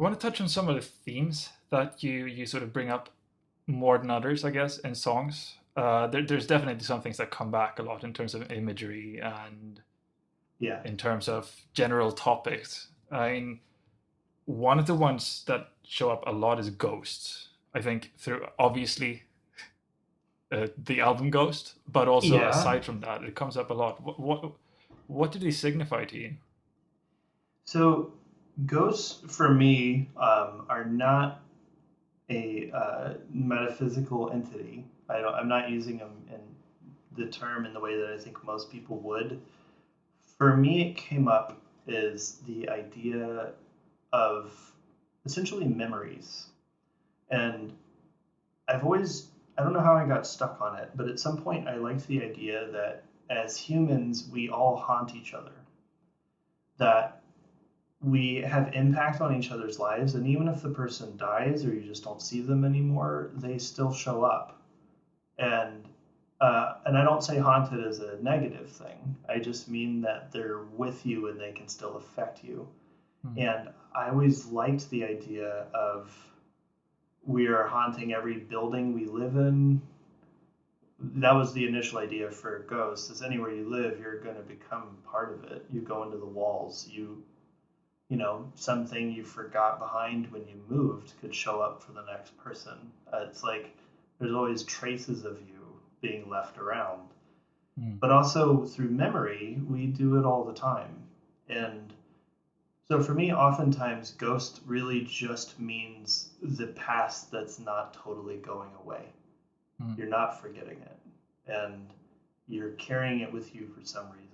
I want to touch on some of the themes that you sort of bring up more than others, I guess, in songs. There's definitely some things that come back a lot in terms of imagery and Yeah. in terms of general topics. I mean, one of the ones that show up a lot is ghosts. I think through obviously the album Ghost, but also Yeah. aside from that, it comes up a lot. What do they signify to you? So ghosts for me are not a metaphysical entity. I'm not using them in the term in the way that I think most people would. For me, it came up is the idea of essentially memories. And I've always, I don't know how I got stuck on it, but at some point I liked the idea that as humans, we all haunt each other, that we have impact on each other's lives. And even if the person dies or you just don't see them anymore, they still show up. And and I don't say haunted as a negative thing. I just mean that they're with you and they can still affect you. Hmm. And I always liked the idea of we are haunting every building we live in. That was the initial idea for ghosts. Is anywhere you live, you're going to become part of it. You go into the walls. Something you forgot behind when you moved could show up for the next person. It's like there's always traces of you being left around. Hmm. But also through memory, we do it all the time. And so for me, oftentimes, ghost really just means the past that's not totally going away. Hmm. You're not forgetting it, and you're carrying it with you for some reason.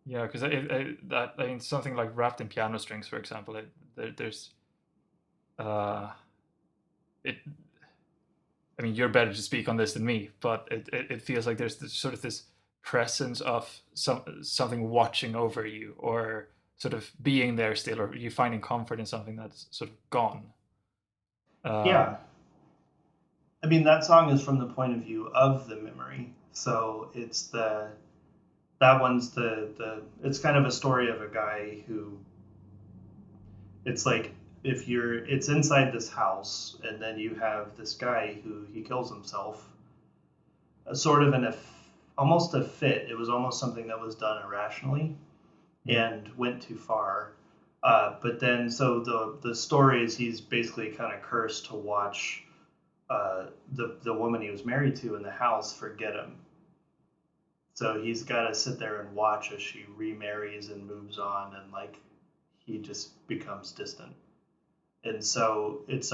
Yeah, because I mean something like wrapped in piano strings, for example. There's uh, it. I mean, you're better to speak on this than me, but it feels like there's sort of this presence of something watching over you, or sort of being there still, or you finding comfort in something that's sort of gone. Yeah, Um, I mean that song is from the point of view of the memory, so it's the that one's the it's kind of a story of a guy who it's like if you're it's inside this house and then you have this guy who he kills himself sort of in a almost a fit. It was almost something that was done irrationally mm, and went too far. But then, so the story is he's basically kind of cursed to watch the woman he was married to in the house forget him. So he's got to sit there and watch as she remarries and moves on, and like he just becomes distant. And so it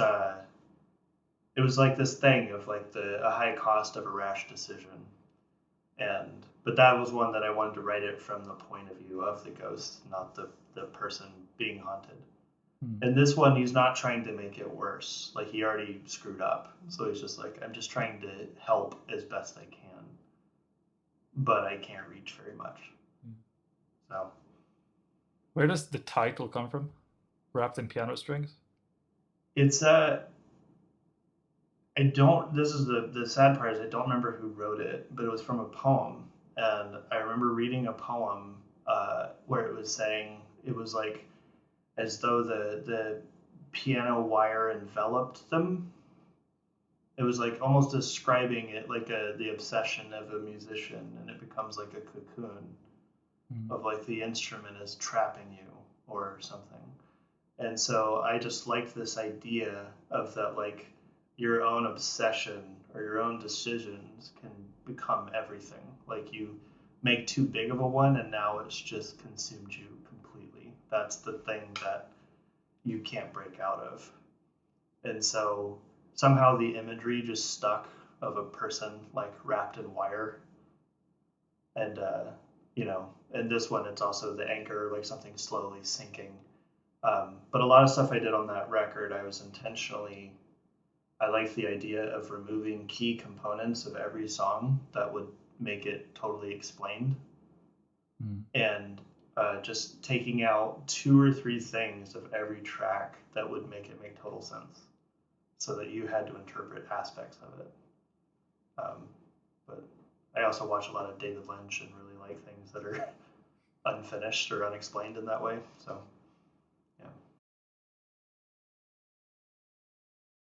was like this thing of like the a high cost of a rash decision. And but that was one that I wanted to write it from the point of view of the ghost, not the person being haunted. mm. And this one, he's not trying to make it worse. Like he already screwed up, so he's just like, I'm just trying to help as best I can, but I can't reach very much. Mm. So Where does the title come from? Wrapped in piano strings. it's I don't. This is the sad part is I don't remember who wrote it, but it was from a poem, and I remember reading a poem where it was saying it was like as though the piano wire enveloped them. It was like almost describing it like the obsession of a musician, and it becomes like a cocoon Mm, of like the instrument is trapping you or something. And so I just liked this idea of that like your own obsession or your own decisions can become everything. Like you make too big of a one and now it's just consumed you completely. That's the thing that you can't break out of. And so somehow the imagery just stuck of a person like wrapped in wire. And in this one it's also the anchor, like something slowly sinking. But a lot of stuff I did on that record, I was intentionally, I like the idea of removing key components of every song that would make it totally explained mm. and just taking out two or three things of every track that would make it make total sense so that you had to interpret aspects of it. Um, but I also watch a lot of David Lynch and really like things that are unfinished or unexplained in that way. So